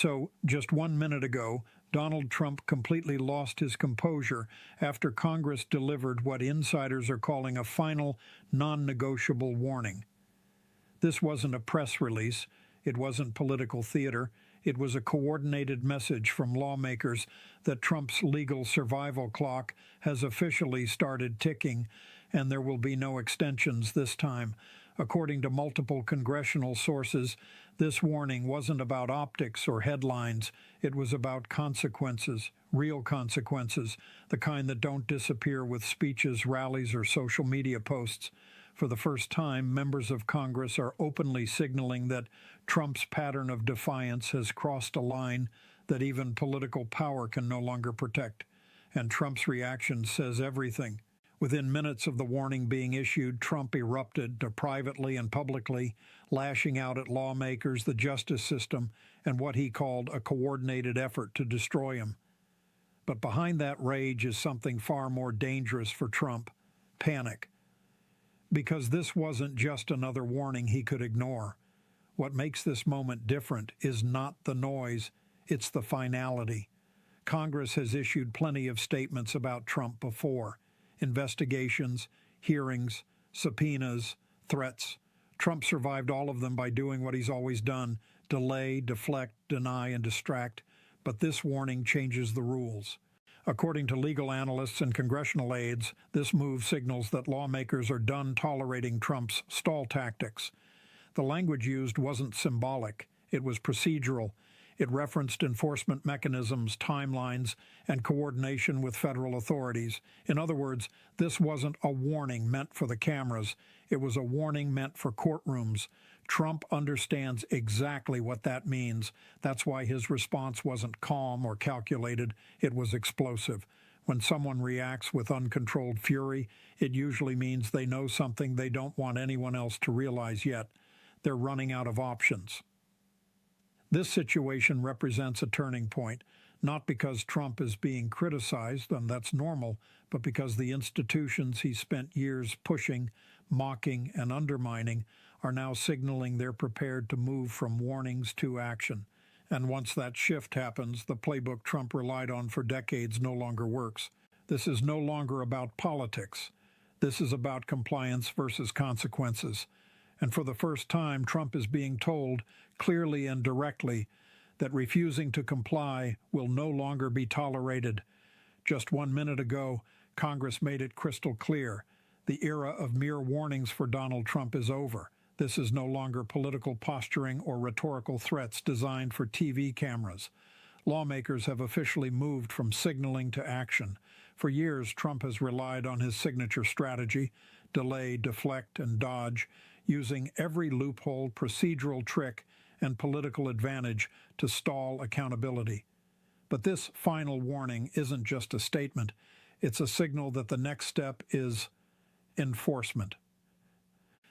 So, just 1 minute ago, Donald Trump completely lost his composure after Congress delivered what insiders are calling a final, non-negotiable warning. This wasn't a press release. It wasn't political theater. It was a coordinated message from lawmakers that Trump's legal survival clock has officially started ticking, and there will be no extensions this time. According to multiple congressional sources, this warning wasn't about optics or headlines. It was about consequences, real consequences, the kind that don't disappear with speeches, rallies, or social media posts. For the first time, members of Congress are openly signaling that Trump's pattern of defiance has crossed a line that even political power can no longer protect. And Trump's reaction says everything. Within minutes of the warning being issued, Trump erupted privately and publicly, lashing out at lawmakers, the justice system, and what he called a coordinated effort to destroy him. But behind that rage is something far more dangerous for Trump: panic. Because this wasn't just another warning he could ignore. What makes this moment different is not the noise, it's the finality. Congress has issued plenty of statements about Trump before. Investigations, hearings, subpoenas, threats. Trump survived all of them by doing what he's always done: delay, deflect, deny, and distract. But this warning changes the rules. According to legal analysts and congressional aides, this move signals that lawmakers are done tolerating Trump's stall tactics. The language used wasn't symbolic, it was procedural. It referenced enforcement mechanisms, timelines, and coordination with federal authorities. In other words, this wasn't a warning meant for the cameras. It was a warning meant for courtrooms. Trump understands exactly what that means. That's why his response wasn't calm or calculated. It was explosive. When someone reacts with uncontrolled fury, it usually means they know something they don't want anyone else to realize yet. They're running out of options. This situation represents a turning point, not because Trump is being criticized, and that's normal, but because the institutions he spent years pushing, mocking, and undermining are now signaling they're prepared to move from warnings to action. And once that shift happens, the playbook Trump relied on for decades no longer works. This is no longer about politics. This is about compliance versus consequences. And for the first time, Trump is being told, clearly and directly, that refusing to comply will no longer be tolerated. Just 1 minute ago, Congress made it crystal clear. The era of mere warnings for Donald Trump is over. This is no longer political posturing or rhetorical threats designed for TV cameras. Lawmakers have officially moved from signaling to action. For years, Trump has relied on his signature strategy: delay, deflect, and dodge, using every loophole, procedural trick, and political advantage to stall accountability. But this final warning isn't just a statement. It's a signal that the next step is enforcement.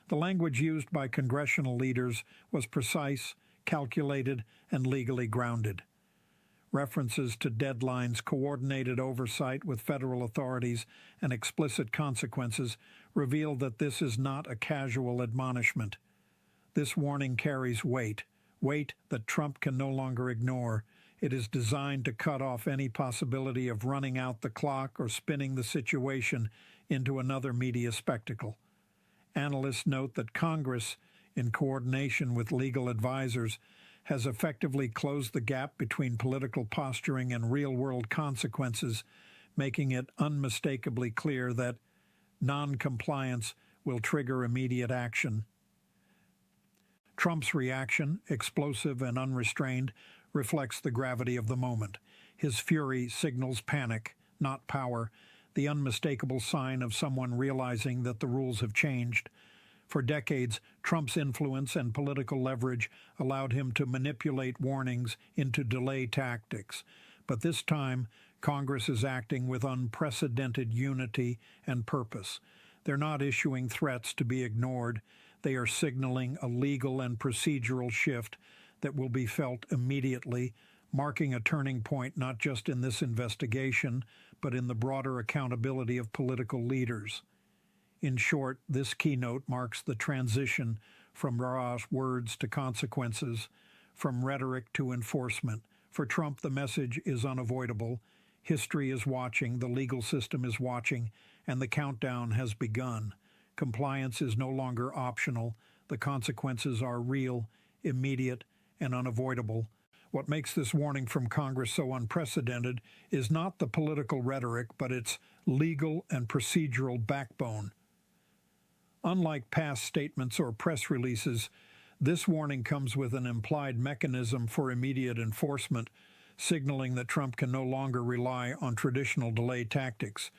The language used by congressional leaders was precise, calculated, and legally grounded. References to deadlines, coordinated oversight with federal authorities, and explicit consequences reveal that this is not a casual admonishment. This warning carries weight that Trump can no longer ignore. It is designed to cut off any possibility of running out the clock or spinning the situation into another media spectacle. Analysts note that Congress, in coordination with legal advisors, has effectively closed the gap between political posturing and real-world consequences, making it unmistakably clear that non-compliance will trigger immediate action. Trump's reaction, explosive and unrestrained, reflects the gravity of the moment. His fury signals panic, not power, the unmistakable sign of someone realizing that the rules have changed. For decades, Trump's influence and political leverage allowed him to manipulate warnings into delay tactics. But this time, Congress is acting with unprecedented unity and purpose. They're not issuing threats to be ignored. They are signaling a legal and procedural shift that will be felt immediately, marking a turning point not just in this investigation, but in the broader accountability of political leaders. In short, this keynote marks the transition from raw words to consequences, from rhetoric to enforcement. For Trump, the message is unavoidable. History is watching, the legal system is watching, and the countdown has begun. Compliance is no longer optional. The consequences are real, immediate, and unavoidable. What makes this warning from Congress so unprecedented is not the political rhetoric, but its legal and procedural backbone. Unlike past statements or press releases, this warning comes with an implied mechanism for immediate enforcement, signaling that Trump can no longer rely on traditional delay tactics.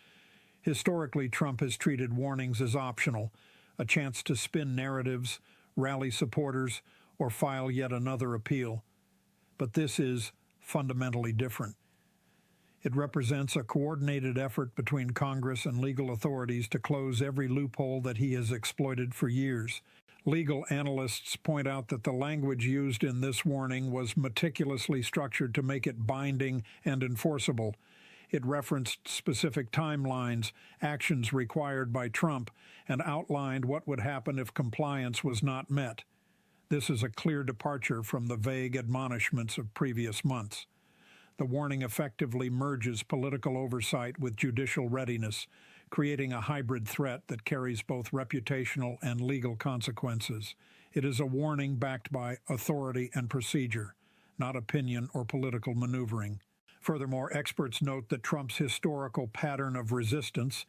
Historically, Trump has treated warnings as optional, a chance to spin narratives, rally supporters, or file yet another appeal. But this is fundamentally different. It represents a coordinated effort between Congress and legal authorities to close every loophole that he has exploited for years. Legal analysts point out that the language used in this warning was meticulously structured to make it binding and enforceable. It referenced specific timelines, actions required by Trump, and outlined what would happen if compliance was not met. This is a clear departure from the vague admonishments of previous months. The warning effectively merges political oversight with judicial readiness, creating a hybrid threat that carries both reputational and legal consequences. It is a warning backed by authority and procedure, not opinion or political maneuvering. Furthermore, experts note that Trump's historical pattern of resistance,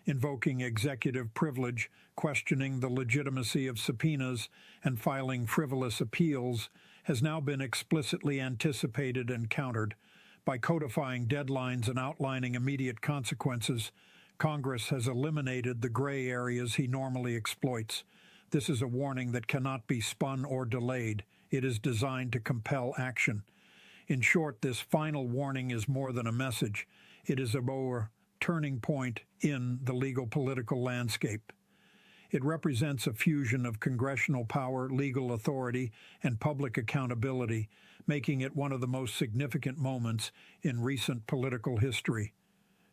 invoking executive privilege, questioning the legitimacy of subpoenas, and filing frivolous appeals, has now been explicitly anticipated and countered. By codifying deadlines and outlining immediate consequences, Congress has eliminated the gray areas he normally exploits. This is a warning that cannot be spun or delayed. It is designed to compel action. In short, this final warning is more than a message. It is a turning point in the legal political landscape. It represents a fusion of congressional power, legal authority, and public accountability, making it one of the most significant moments in recent political history.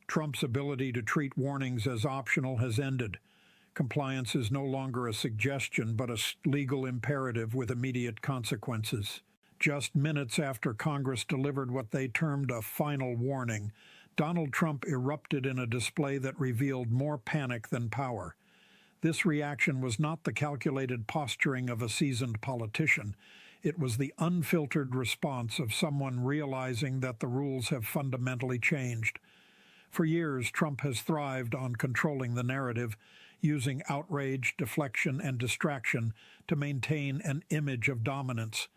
Trump's ability to treat warnings as optional has ended. Compliance is no longer a suggestion, but a legal imperative with immediate consequences. Just minutes after Congress delivered what they termed a final warning, Donald Trump erupted in a display that revealed more panic than power. This reaction was not the calculated posturing of a seasoned politician. It was the unfiltered response of someone realizing that the rules have fundamentally changed. For years, Trump has thrived on controlling the narrative, using outrage, deflection, and distraction to maintain an image of dominance.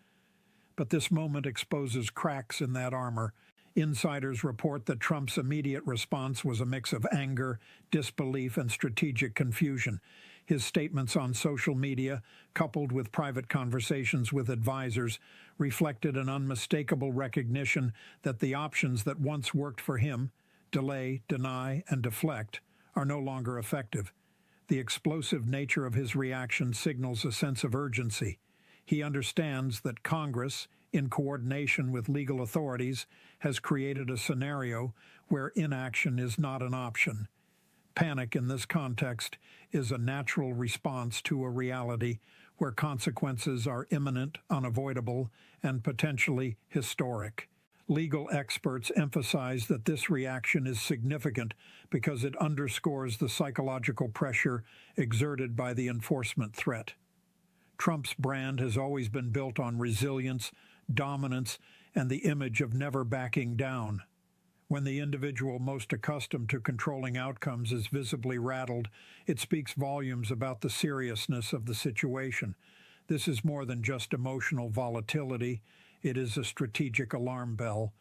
But this moment exposes cracks in that armor. Insiders report that Trump's immediate response was a mix of anger, disbelief, and strategic confusion. His statements on social media, coupled with private conversations with advisors, reflected an unmistakable recognition that the options that once worked for him, delay, deny, and deflect, are no longer effective. The explosive nature of his reaction signals a sense of urgency. He understands that Congress, in coordination with legal authorities, has created a scenario where inaction is not an option. Panic in this context is a natural response to a reality where consequences are imminent, unavoidable, and potentially historic. Legal experts emphasize that this reaction is significant because it underscores the psychological pressure exerted by the enforcement threat. Trump's brand has always been built on resilience, dominance, and the image of never backing down. When the individual most accustomed to controlling outcomes is visibly rattled, it speaks volumes about the seriousness of the situation. This is more than just emotional volatility. It is a strategic alarm bell.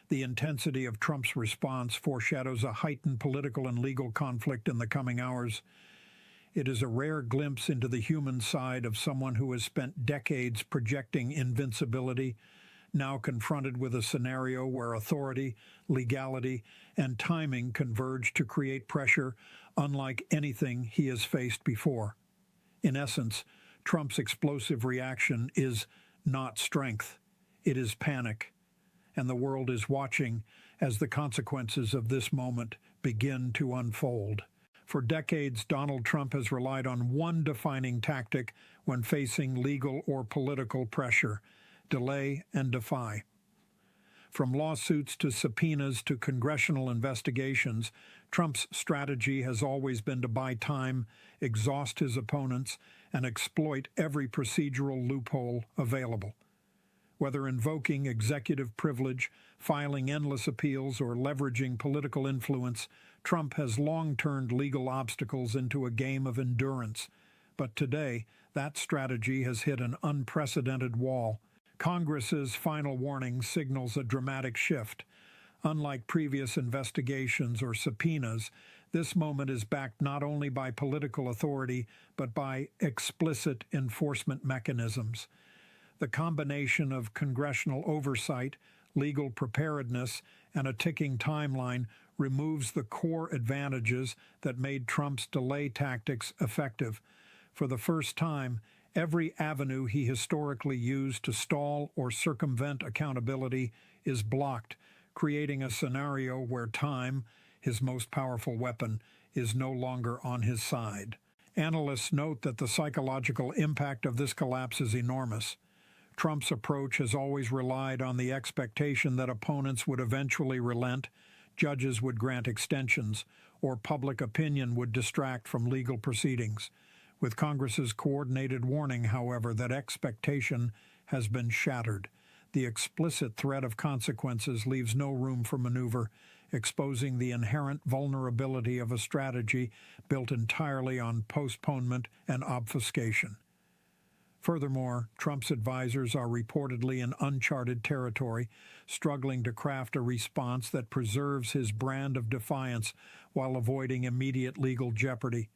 The intensity of Trump's response foreshadows a heightened political and legal conflict in the coming hours. It is a rare glimpse into the human side of someone who has spent decades projecting invincibility, now confronted with a scenario where authority, legality, and timing converge to create pressure unlike anything he has faced before. In essence, Trump's explosive reaction is not strength. It is panic, and the world is watching as the consequences of this moment begin to unfold. For decades, Donald Trump has relied on one defining tactic when facing legal or political pressure: delay, and defy. From lawsuits to subpoenas to congressional investigations, Trump's strategy has always been to buy time, exhaust his opponents, and exploit every procedural loophole available. Whether invoking executive privilege, filing endless appeals, or leveraging political influence, Trump has long turned legal obstacles into a game of endurance. But today, that strategy has hit an unprecedented wall. Congress's final warning signals a dramatic shift. Unlike previous investigations or subpoenas, this moment is backed not only by political authority, but by explicit enforcement mechanisms. The combination of congressional oversight, legal preparedness, and a ticking timeline removes the core advantages that made Trump's delay tactics effective. For the first time, every avenue he historically used to stall or circumvent accountability is blocked, creating a scenario where time, his most powerful weapon, is no longer on his side. Analysts note that the psychological impact of this collapse is enormous. Trump's approach has always relied on the expectation that opponents would eventually relent, judges would grant extensions, or public opinion would distract from legal proceedings. With Congress's coordinated warning, however, that expectation has been shattered. The explicit threat of consequences leaves no room for maneuver, exposing the inherent vulnerability of a strategy built entirely on postponement and obfuscation. Furthermore, Trump's advisors are reportedly in uncharted territory, struggling to craft a response that preserves his brand of defiance while avoiding immediate legal jeopardy.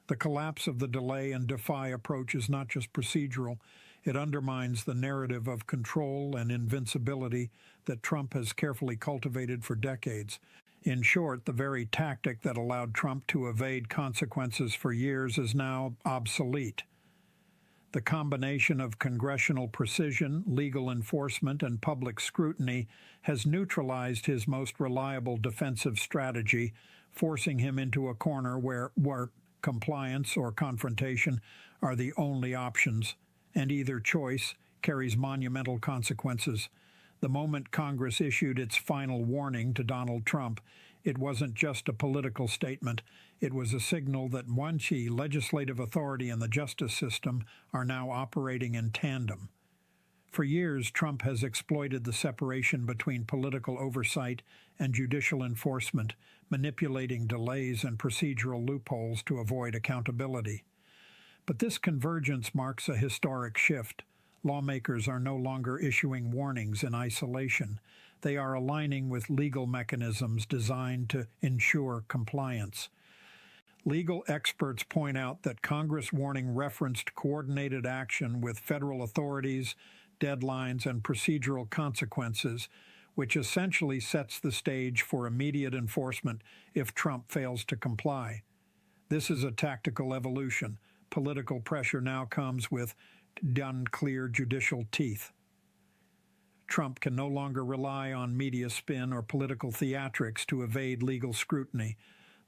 The collapse of the delay and defy approach is not just procedural, it undermines the narrative of control and invincibility that Trump has carefully cultivated for decades. In short, the very tactic that allowed Trump to evade consequences for years is now obsolete. The combination of congressional precision, legal enforcement, and public scrutiny has neutralized his most reliable defensive strategy, forcing him into a corner where compliance or confrontation are the only options, and either choice carries monumental consequences. The moment Congress issued its final warning to Donald Trump, it wasn't just a political statement. It was a signal that legislative authority and the justice system are now operating in tandem. For years, Trump has exploited the separation between political oversight and judicial enforcement, manipulating delays and procedural loopholes to avoid accountability. But this convergence marks a historic shift. Lawmakers are no longer issuing warnings in isolation. They are aligning with legal mechanisms designed to ensure compliance. Legal experts point out that Congress warning referenced coordinated action with federal authorities, deadlines, and procedural consequences, which essentially sets the stage for immediate enforcement if Trump fails to comply. This is a tactical evolution. Political pressure now comes with unclear judicial teeth. Trump can no longer rely on media spin or political theatrics to evade legal scrutiny.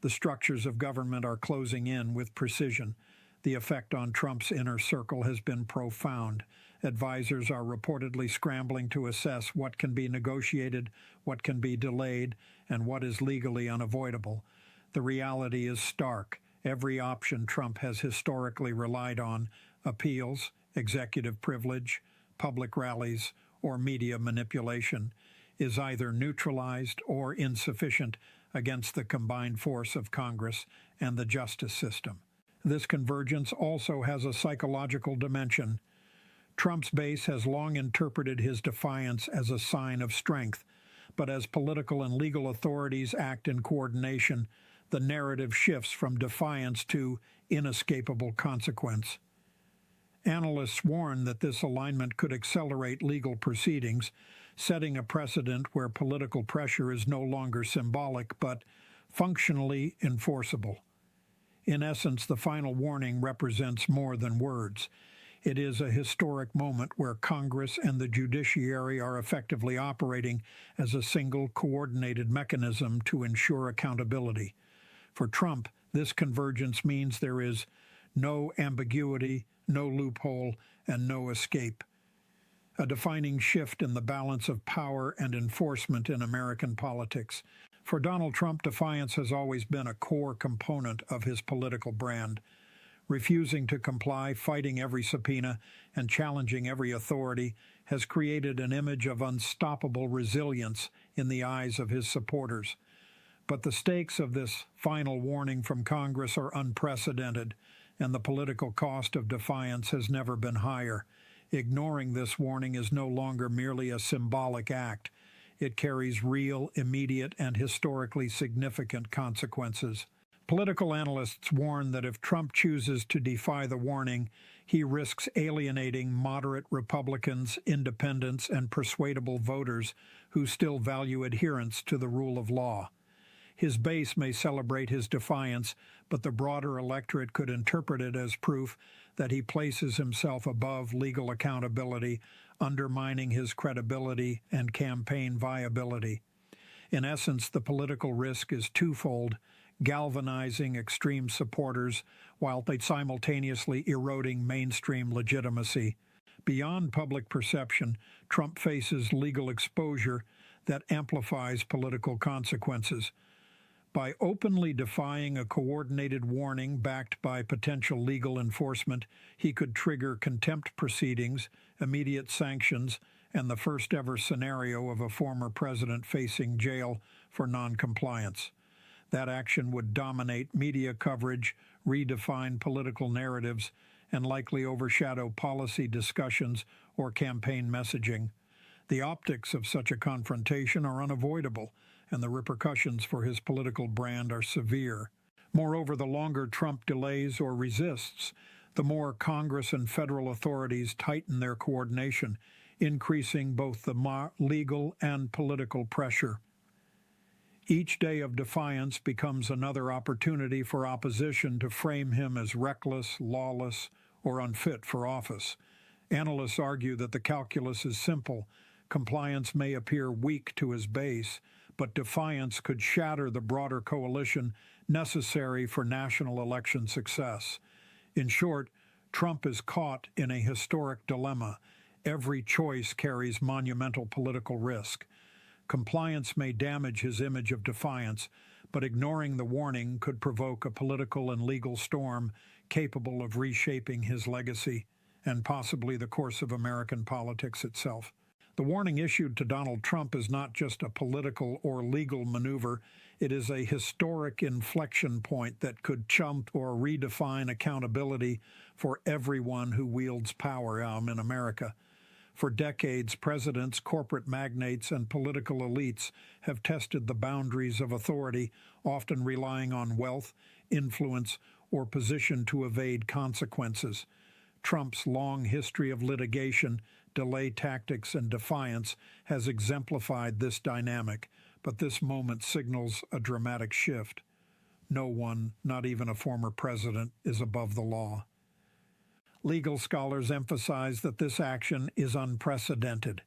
The structures of government are closing in with precision. The effect on Trump's inner circle has been profound. Advisors are reportedly scrambling to assess what can be negotiated, what can be delayed, and what is legally unavoidable. The reality is stark. Every option Trump has historically relied on, appeals, executive privilege, public rallies, or media manipulation, is either neutralized or insufficient against the combined force of Congress and the justice system. This convergence also has a psychological dimension. Trump's base has long interpreted his defiance as a sign of strength, but as political and legal authorities act in coordination, the narrative shifts from defiance to inescapable consequence. Analysts warn that this alignment could accelerate legal proceedings, setting a precedent where political pressure is no longer symbolic but functionally enforceable. In essence, the final warning represents more than words. It is a historic moment where Congress and the judiciary are effectively operating as a single coordinated mechanism to ensure accountability. For Trump, this convergence means there is no ambiguity, no loophole, and no escape. a defining shift in the balance of power and enforcement in American politics. For Donald Trump, defiance has always been a core component of his political brand. Refusing to comply, fighting every subpoena, and challenging every authority has created an image of unstoppable resilience in the eyes of his supporters. But the stakes of this final warning from Congress are unprecedented, and the political cost of defiance has never been higher. Ignoring this warning is no longer merely a symbolic act. It carries real, immediate, and historically significant consequences. Political analysts warn that if Trump chooses to defy the warning, he risks alienating moderate Republicans, independents, and persuadable voters who still value adherence to the rule of law. His base may celebrate his defiance, but the broader electorate could interpret it as proof that he places himself above legal accountability, undermining his credibility and campaign viability. In essence, the political risk is twofold: galvanizing extreme supporters while simultaneously eroding mainstream legitimacy. Beyond public perception, Trump faces legal exposure that amplifies political consequences. By openly defying a coordinated warning backed by potential legal enforcement, he could trigger contempt proceedings, immediate sanctions, and the first-ever scenario of a former president facing jail for noncompliance. That action would dominate media coverage, redefine political narratives, and likely overshadow policy discussions or campaign messaging. The optics of such a confrontation are unavoidable, and the repercussions for his political brand are severe. Moreover, the longer Trump delays or resists, the more Congress and federal authorities tighten their coordination, increasing both the legal and political pressure. Each day of defiance becomes another opportunity for opposition to frame him as reckless, lawless, or unfit for office. Analysts argue that the calculus is simple. Compliance may appear weak to his base, but defiance could shatter the broader coalition necessary for national election success. In short, Trump is caught in a historic dilemma. Every choice carries monumental political risk. Compliance may damage his image of defiance, but ignoring the warning could provoke a political and legal storm capable of reshaping his legacy and possibly the course of American politics itself. The warning issued to Donald Trump is not just a political or legal maneuver. It is a historic inflection point that could jump or redefine accountability for everyone who wields power in America. For decades, presidents, corporate magnates, and political elites have tested the boundaries of authority, often relying on wealth, influence, or position to evade consequences. Trump's long history of litigation, delay tactics, and defiance has exemplified this dynamic, but this moment signals a dramatic shift. No one, not even a former president, is above the law. Legal scholars emphasize that this action is unprecedented.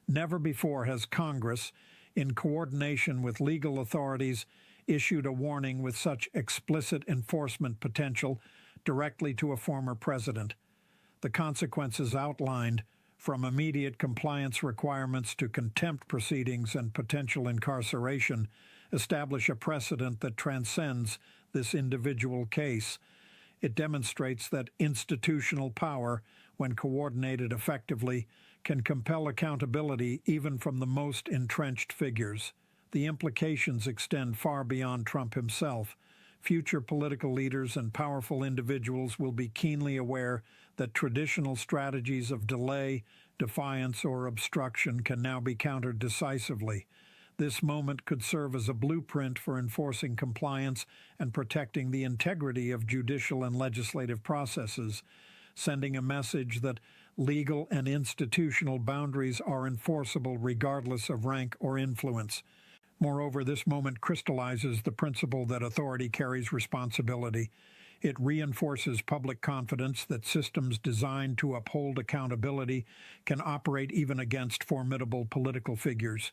Never before has Congress, in coordination with legal authorities, issued a warning with such explicit enforcement potential directly to a former president. The consequences outlined, from immediate compliance requirements to contempt proceedings and potential incarceration, establish a precedent that transcends this individual case. It demonstrates that institutional power, when coordinated effectively, can compel accountability even from the most entrenched figures. The implications extend far beyond Trump himself. Future political leaders and powerful individuals will be keenly aware that traditional strategies of delay, defiance, or obstruction can now be countered decisively. This moment could serve as a blueprint for enforcing compliance and protecting the integrity of judicial and legislative processes, sending a message that legal and institutional boundaries are enforceable regardless of rank or influence. Moreover, this moment crystallizes the principle that authority carries responsibility. It reinforces public confidence that systems designed to uphold accountability can operate even against formidable political figures.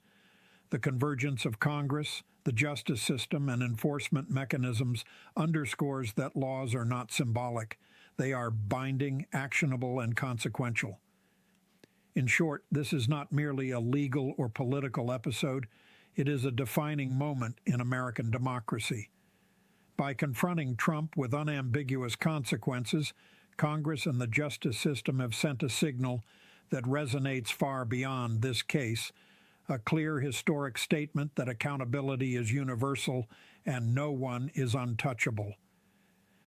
The convergence of Congress, the justice system, and enforcement mechanisms underscores that laws are not symbolic. They are binding, actionable, and consequential. In short, this is not merely a legal or political episode, it is a defining moment in American democracy. By confronting Trump with unambiguous consequences, Congress and the justice system have sent a signal that resonates far beyond this case, a clear historic statement that accountability is universal and no one is untouchable.